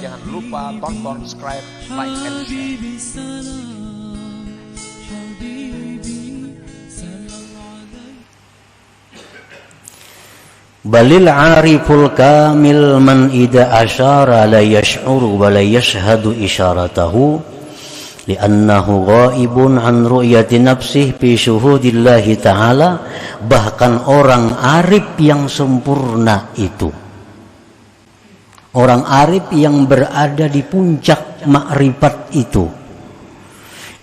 Jangan lupa tonton, subscribe, like, and share. Balil ariful kamil man idza asyara la yash'uru wa la yashhadu isyaratahu li'annahu ghaibun an ru'yati nafsihi fi syuhudillahi ta'ala. Bahkan orang arif yang sempurna itu, orang arif yang berada di puncak makrifat itu,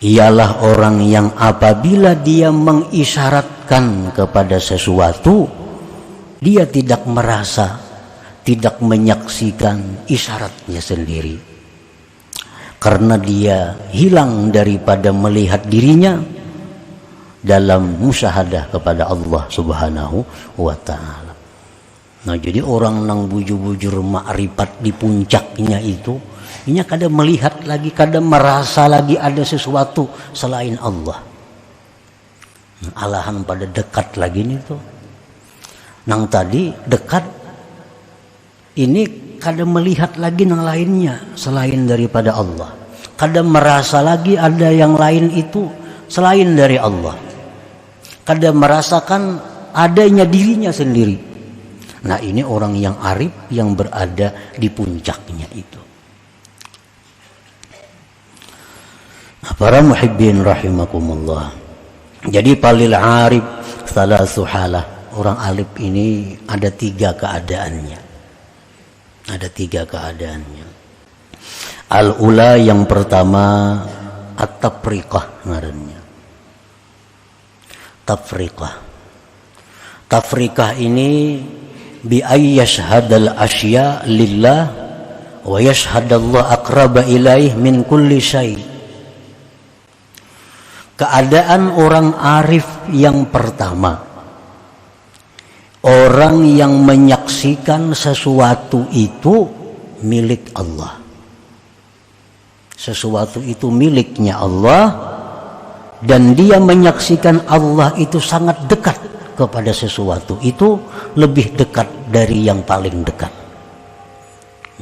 ialah orang yang apabila dia mengisyaratkan kepada sesuatu, dia tidak merasa, tidak menyaksikan isyaratnya sendiri, karena dia hilang daripada melihat dirinya dalam musyahadah kepada Allah Subhanahu wa ta'ala. Nah, jadi orang nang bujur-bujur makrifat di puncaknya itu, ini kadang melihat lagi, kadang merasa lagi ada sesuatu selain Allah. Alahan pada dekat lagi nih tuh. Nang tadi dekat, ini kadang melihat lagi nang lainnya selain daripada Allah. Kadang merasa lagi ada yang lain itu selain dari Allah. Kadang merasakan adanya dirinya sendiri. Nah, ini orang yang arif yang berada di puncaknya itu. Nah, para muhibbin rahimakumullah. Jadi palil arif salasu halah. Orang alif ini ada tiga keadaannya. Ada tiga keadaannya. Al-ula yang pertama at-tafriqah ngarannya. Tafriqah. Tafriqah ini bi ayyashhadal asya lillah wa yashhadallahu aqraba ilaih min kulli syai'. Keadaan orang arif yang pertama, orang yang menyaksikan sesuatu itu milik Allah. Sesuatu itu miliknya Allah, dan dia menyaksikan Allah itu sangat dekat kepada sesuatu itu, lebih dekat dari yang paling dekat.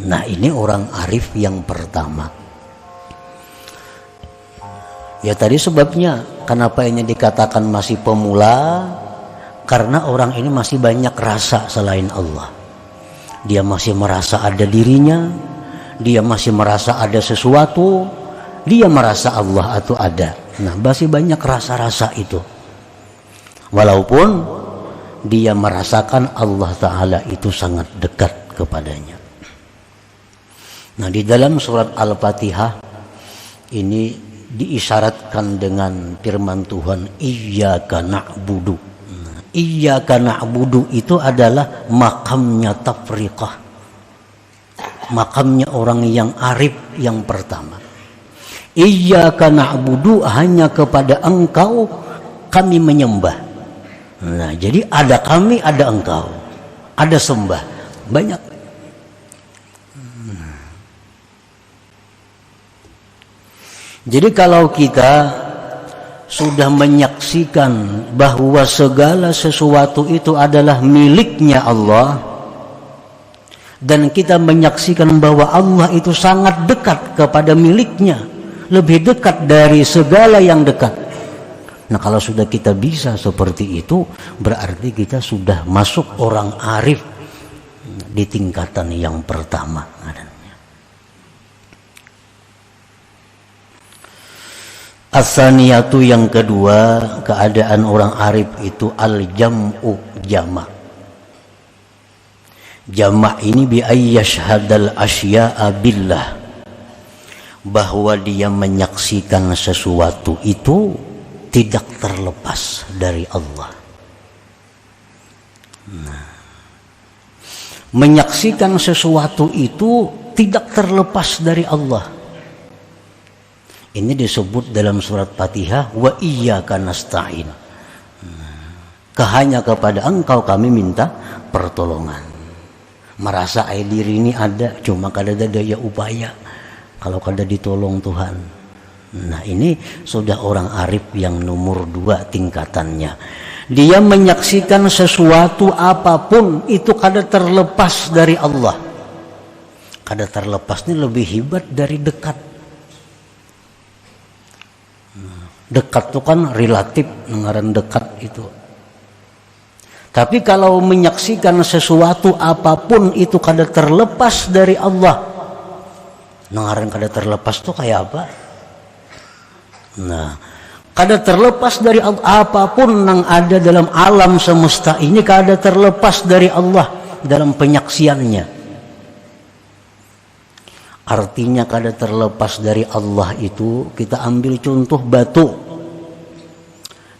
Nah, ini orang arif yang pertama. Ya tadi sebabnya kenapa ini dikatakan masih pemula, karena orang ini masih banyak rasa selain Allah. Dia masih merasa ada dirinya, dia masih merasa ada sesuatu, dia merasa Allah itu ada. Nah, masih banyak rasa-rasa itu. Walaupun dia merasakan Allah Ta'ala itu sangat dekat kepadanya. Nah, di dalam surat Al-Fatihah ini diisyaratkan dengan firman Tuhan, Iyyaka na'budu. Iyyaka na'budu itu adalah makamnya tafriqah, makamnya orang yang arif yang pertama. Iyyaka na'budu, hanya kepada engkau kami menyembah. Nah, jadi ada kami, ada engkau, ada sembah, banyak. Jadi kalau kita sudah menyaksikan bahwa segala sesuatu itu adalah miliknya Allah, dan kita menyaksikan bahwa Allah itu sangat dekat kepada miliknya, lebih dekat dari segala yang dekat. Nah, kalau sudah kita bisa seperti itu, berarti kita sudah masuk orang arif di tingkatan yang pertama. As-saniyatu yang kedua, keadaan orang arif itu al-jam'u, jamak. Jamak ini bi ayyashhadal asya'a billah, bahwa dia menyaksikan sesuatu itu tidak terlepas dari Allah. Nah, menyaksikan sesuatu itu tidak terlepas dari Allah. Ini disebut dalam surat Fatihah, wa iyyaka nasta'in. Hanya kepada engkau kami minta pertolongan. Merasa diri ini ada, cuma kada ada daya upaya kalau kada ditolong Tuhan. Nah, ini sudah orang arif yang nomor 2 tingkatannya. Dia menyaksikan sesuatu apapun itu kada terlepas dari Allah. Kada terlepas ini lebih hebat dari dekat. Dekat itu kan relatif, ngaran dekat itu. Tapi kalau menyaksikan sesuatu apapun itu kada terlepas dari Allah. Ngaran kada terlepas itu kayak apa? Nah, kada terlepas dari Allah, apapun yang ada dalam alam semesta ini kada terlepas dari Allah dalam penyaksiannya. Artinya kada terlepas dari Allah itu, kita ambil contoh batu.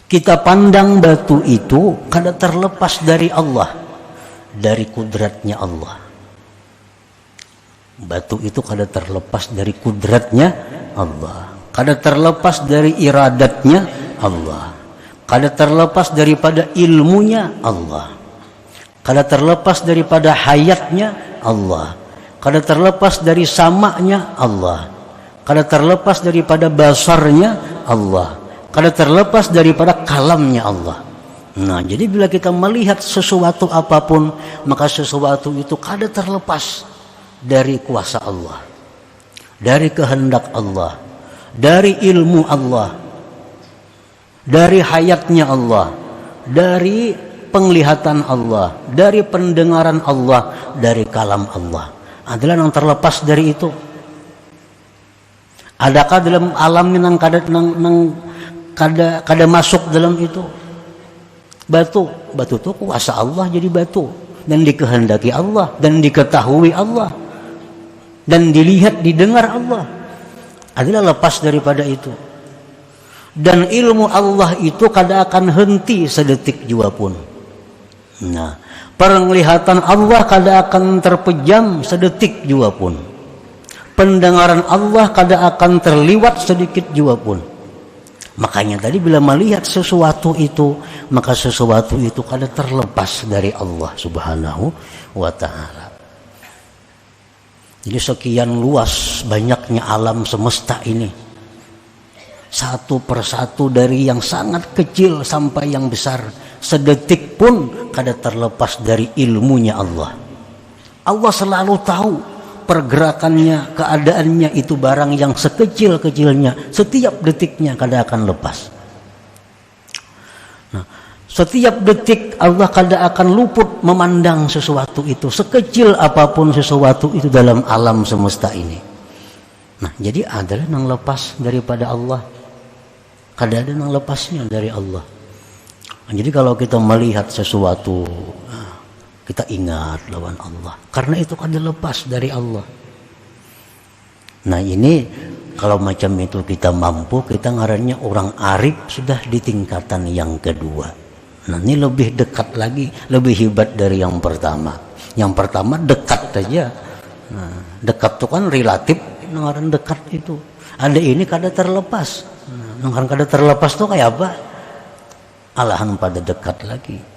Kita pandang batu itu kada terlepas dari Allah, dari kudratnya Allah. Batu itu kada terlepas dari kudratnya Allah. Kada terlepas dari iradatnya Allah. Kada terlepas daripada ilmunya Allah. Kada terlepas daripada hayatnya Allah. Kada terlepas dari samanya Allah. Kada terlepas daripada basarnya Allah. Kada terlepas daripada kalamnya Allah. Nah, jadi bila kita melihat sesuatu apapun, maka sesuatu itu kada terlepas dari kuasa Allah, dari kehendak Allah, dari ilmu Allah, dari hayatnya Allah, dari penglihatan Allah, dari pendengaran Allah, dari kalam Allah. Adalah yang terlepas dari itu. Adakah dalam alam yang kada masuk dalam itu? Batu itu kuasa Allah jadi batu, dan dikehendaki Allah, dan diketahui Allah, dan dilihat didengar Allah. Adalah lepas daripada itu. Dan ilmu Allah itu kada akan henti sedetik jua pun. Nah, penglihatan Allah kada akan terpejam sedetik jua pun. Pendengaran Allah kada akan terliwat sedikit jua pun. Makanya tadi bila melihat sesuatu itu, maka sesuatu itu kada terlepas dari Allah Subhanahu wa ta'ala. Jadi sekian luas banyaknya alam semesta ini, satu persatu dari yang sangat kecil sampai yang besar, sedetik pun kada terlepas dari ilmunya Allah. Allah selalu tahu pergerakannya, keadaannya itu barang yang sekecil-kecilnya, setiap detiknya kada akan lepas. Nah, setiap detik Allah kada akan luput memandang sesuatu itu, sekecil apapun sesuatu itu dalam alam semesta ini. Nah, jadi adalah yang lepas daripada Allah, kada ada yang lepasnya dari Allah. Nah, jadi kalau kita melihat sesuatu, kita ingat lawan Allah, karena itu kada lepas dari Allah. Nah, ini kalau macam itu kita mampu, kita ngarannya orang arif sudah di tingkatan yang kedua. Nah, ini lebih dekat lagi, lebih hebat dari yang pertama. Yang pertama dekat saja. Nah, dekat itu kan relatif, ngaran dekat itu. Ada ini kada terlepas. Nah, ngaran kada terlepas itu kayak apa? Alahan pada dekat lagi.